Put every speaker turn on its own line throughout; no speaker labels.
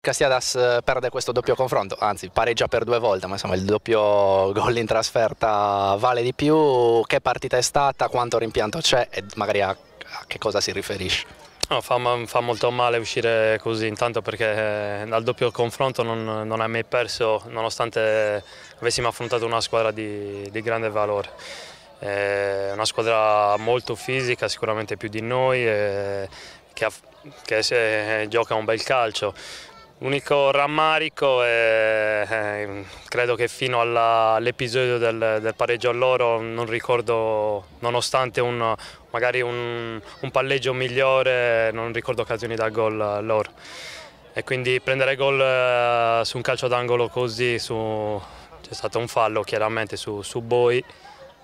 Castiadas perde questo doppio confronto, anzi pareggia per 2 volte, ma insomma il doppio gol in trasferta vale di più. Che partita è stata, quanto rimpianto c'è e magari a che cosa si riferisce?
No, fa molto male uscire così, intanto perché dal doppio confronto non hai mai perso, nonostante avessimo affrontato una squadra di grande valore. Una squadra molto fisica, sicuramente più di noi, che gioca un bel calcio. L'unico rammarico è credo che fino all'episodio del pareggio a loro non ricordo, nonostante magari un palleggio migliore, non ricordo occasioni da gol loro. E quindi prendere gol su un calcio d'angolo così, c'è stato un fallo chiaramente su Boi,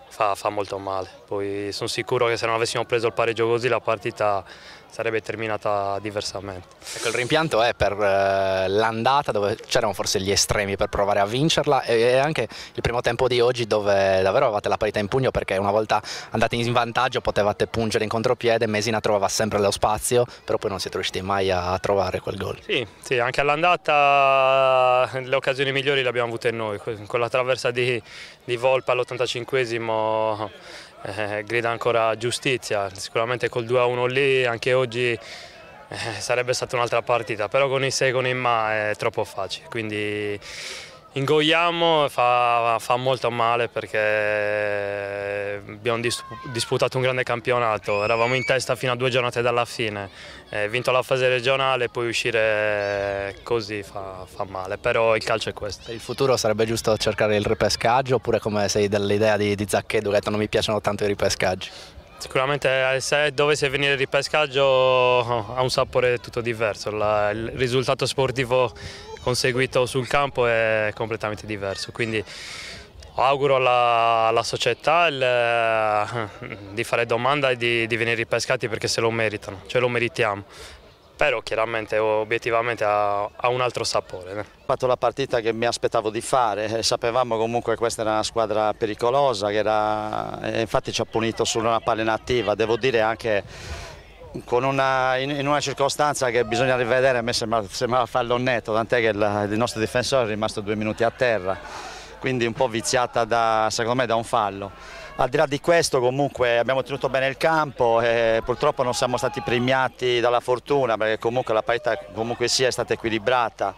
fa molto male. Poi sono sicuro che se non avessimo preso il pareggio così la partita sarebbe terminata diversamente.
Ecco, il rimpianto è per l'andata, dove c'erano forse gli estremi per provare a vincerla, e anche il primo tempo di oggi, dove davvero avevate la parità in pugno, perché una volta andati in vantaggio potevate pungere in contropiede, Mesina trovava sempre lo spazio, però poi non siete riusciti mai a trovare quel gol.
Sì, anche all'andata le occasioni migliori le abbiamo avute noi, con la traversa di Volpe all'85esimo. Grida ancora giustizia, sicuramente col 2-1 lì anche oggi sarebbe stata un'altra partita, però con i 6 gol in mano è troppo facile, quindi ingoiamo, fa molto male perché abbiamo disputato un grande campionato, eravamo in testa fino a 2 giornate dalla fine, vinto la fase regionale, poi uscire così fa male, però il calcio è questo.
Per il futuro sarebbe giusto cercare il ripescaggio, oppure come sei dell'idea di Zacchedo, che ha detto non mi piacciono tanto i ripescaggi?
Sicuramente se dovesse venire il ripescaggio ha un sapore tutto diverso, il risultato sportivo conseguito sul campo è completamente diverso, quindi auguro alla società di fare domanda e di venire ripescati perché se lo meritano, ce lo meritiamo. Però chiaramente obiettivamente ha un altro sapore.
Ho fatto la partita che mi aspettavo di fare, sapevamo comunque che questa era una squadra pericolosa, infatti ci ha punito su una palla inattiva, devo dire anche in una circostanza che bisogna rivedere. A me sembrava fallo netto, tant'è che il nostro difensore è rimasto 2 minuti a terra, quindi un po' viziata secondo me da un fallo. Al di là di questo comunque abbiamo tenuto bene il campo e purtroppo non siamo stati premiati dalla fortuna, perché comunque la partita comunque sia è stata equilibrata.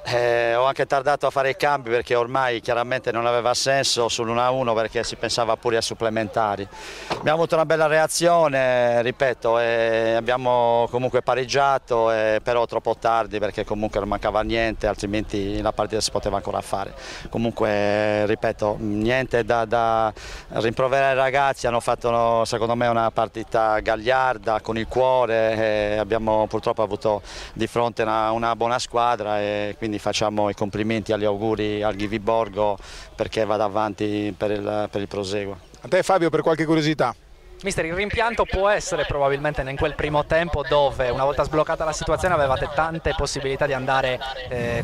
Ho anche tardato a fare i cambi perché ormai chiaramente non aveva senso sull'1-1, perché si pensava pure a supplementari. Abbiamo avuto una bella reazione, ripeto, abbiamo comunque pareggiato, però troppo tardi perché comunque non mancava niente, altrimenti la partita si poteva ancora fare. Comunque, ripeto, niente da rimproverare ai ragazzi, hanno fatto secondo me una partita gagliarda, con il cuore, abbiamo purtroppo avuto di fronte una buona squadra e quindi facciamo i complimenti agli auguri al Ghivi Borgo perché vada avanti per il proseguo.
A te Fabio, per qualche curiosità?
Mister, il rimpianto può essere probabilmente in quel primo tempo dove una volta sbloccata la situazione avevate tante possibilità di andare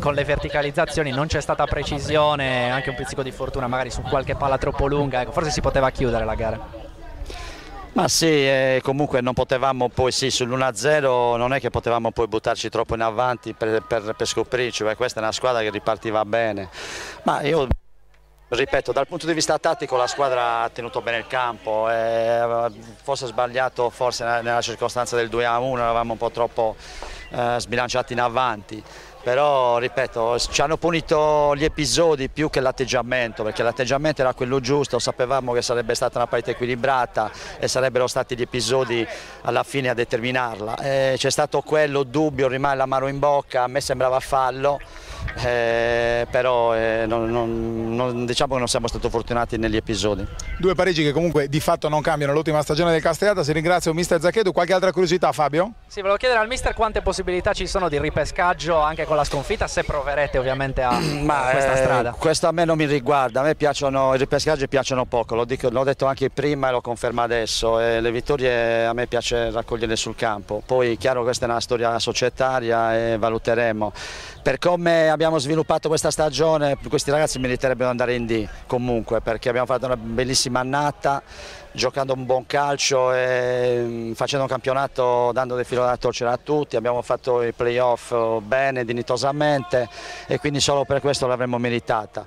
con le verticalizzazioni, non c'è stata precisione, anche un pizzico di fortuna magari su qualche palla troppo lunga, ecco, forse si poteva chiudere la gara.
Ma sì, comunque non potevamo poi, sì, sull'1-0 non è che potevamo poi buttarci troppo in avanti per scoprirci, perché questa è una squadra che ripartiva bene. Ma io ripeto, dal punto di vista tattico la squadra ha tenuto bene il campo, forse sbagliato forse nella circostanza del 2-1, eravamo un po' troppo sbilanciati in avanti. Però, ripeto, ci hanno punito gli episodi più che l'atteggiamento, perché l'atteggiamento era quello giusto, sapevamo che sarebbe stata una partita equilibrata e sarebbero stati gli episodi alla fine a determinarla. C'è stato quello dubbio, rimane l'amaro in bocca, a me sembrava fallo, però diciamo che non siamo stati fortunati negli episodi.
2 pareggi che comunque di fatto non cambiano l'ultima stagione del Castellata. Si ringrazio mister Zacchedo. Qualche altra curiosità, Fabio?
Sì, volevo chiedere al mister quante possibilità ci sono di ripescaggio anche con la sconfitta, se proverete ovviamente a questa strada.
Questo a me non mi riguarda, a me i ripescaggi piacciono poco, l'ho detto anche prima e lo confermo adesso, le vittorie a me piace raccoglierle sul campo, poi chiaro questa è una storia societaria e valuteremo. Per come abbiamo abbiamo sviluppato questa stagione, questi ragazzi meriterebbero andare in D comunque, perché abbiamo fatto una bellissima annata, giocando un buon calcio e facendo un campionato dando del filo da torcere a tutti. Abbiamo fatto i playoff bene, dignitosamente, e quindi solo per questo l'avremmo meritata.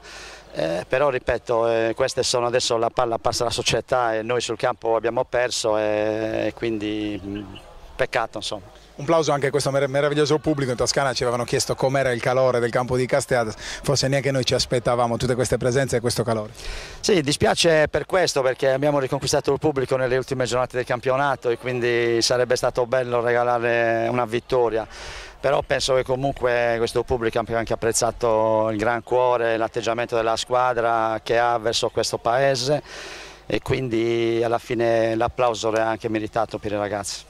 Però ripeto, queste sono adesso, la palla passa alla società e noi sul campo abbiamo perso, e quindi peccato, insomma.
Un plauso anche a questo meraviglioso pubblico. In Toscana ci avevano chiesto com'era il calore del campo di Castiata, forse neanche noi ci aspettavamo tutte queste presenze e questo calore.
Sì, dispiace per questo, perché abbiamo riconquistato il pubblico nelle ultime giornate del campionato e quindi sarebbe stato bello regalare una vittoria. Però penso che comunque questo pubblico abbia anche apprezzato il gran cuore, l'atteggiamento della squadra che ha verso questo paese, e quindi alla fine l'applauso è anche meritato per i ragazzi.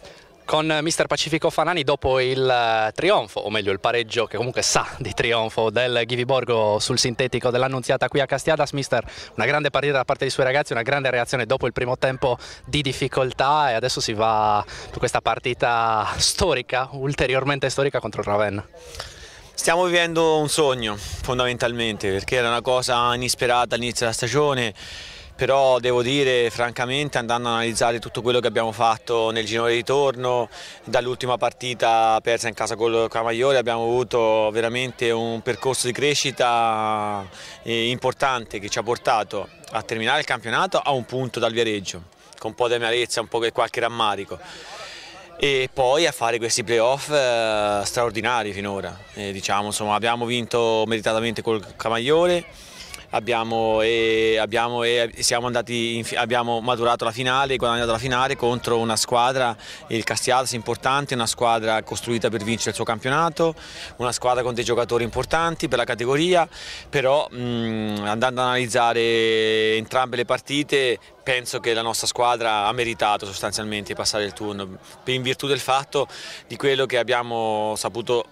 Con mister Pacifico Fanani, dopo il trionfo, o meglio il pareggio che comunque sa di trionfo del Ghivi Borgo sul sintetico dell'Annunziata qui a Castiadas, mister, una grande partita da parte dei suoi ragazzi, una grande reazione dopo il primo tempo di difficoltà, e adesso si va su questa partita storica, ulteriormente storica, contro il Ravenna.
Stiamo vivendo un sogno fondamentalmente, perché era una cosa inisperata all'inizio della stagione. Però devo dire francamente, andando a analizzare tutto quello che abbiamo fatto nel girone di ritorno, dall'ultima partita persa in casa col Camaiore, abbiamo avuto veramente un percorso di crescita importante che ci ha portato a terminare il campionato a un punto dal Viareggio, con un po' di amarezza, un po' di qualche rammarico, e poi a fare questi playoff straordinari finora. Diciamo, insomma, abbiamo vinto meritatamente col Camaiore. Abbiamo maturato la finale, guadagnato la finale contro una squadra, il Castiatas, importante, una squadra costruita per vincere il suo campionato, una squadra con dei giocatori importanti per la categoria. Però andando ad analizzare entrambe le partite, penso che la nostra squadra ha meritato sostanzialmente di passare il turno, in virtù del fatto di quello che abbiamo saputo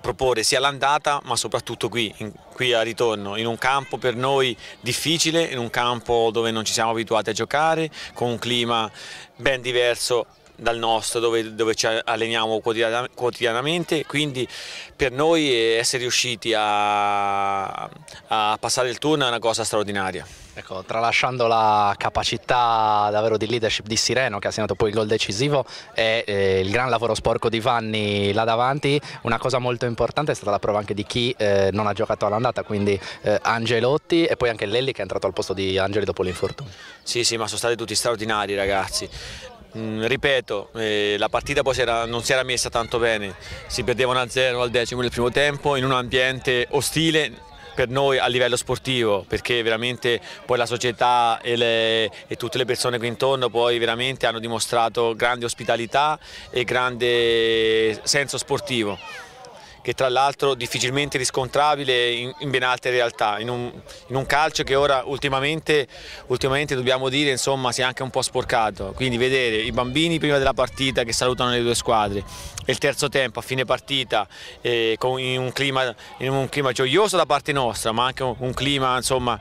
proporre sia all'andata ma soprattutto qui a ritorno, in un campo per noi difficile, in un campo dove non ci siamo abituati a giocare, con un clima ben diverso dal nostro, dove ci alleniamo quotidianamente. Quindi per noi essere riusciti a passare il turno è una cosa straordinaria.
Ecco, tralasciando la capacità davvero di leadership di Sireno, che ha segnato poi il gol decisivo, e il gran lavoro sporco di Vanni là davanti, una cosa molto importante è stata la prova anche di chi non ha giocato all'andata, quindi Angelotti, e poi anche Lelli, che è entrato al posto di Angeli dopo l'infortunio.
Sì, ma sono stati tutti straordinari, ragazzi. Ripeto, la partita poi non si era messa tanto bene, si perdeva 1-0 al decimo del primo tempo in un ambiente ostile per noi a livello sportivo, perché veramente poi la società e tutte le persone qui intorno poi veramente hanno dimostrato grande ospitalità e grande senso sportivo, che tra l'altro difficilmente riscontrabile in ben altre realtà, in un calcio che ora ultimamente dobbiamo dire, insomma, si è anche un po' sporcato. Quindi vedere i bambini prima della partita che salutano le due squadre, e il terzo tempo a fine partita in un clima gioioso da parte nostra, ma anche un clima, insomma,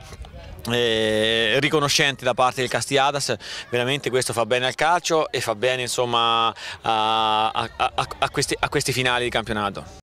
riconoscente da parte del Castiatas, veramente questo fa bene al calcio e fa bene, insomma, a questi finali di campionato.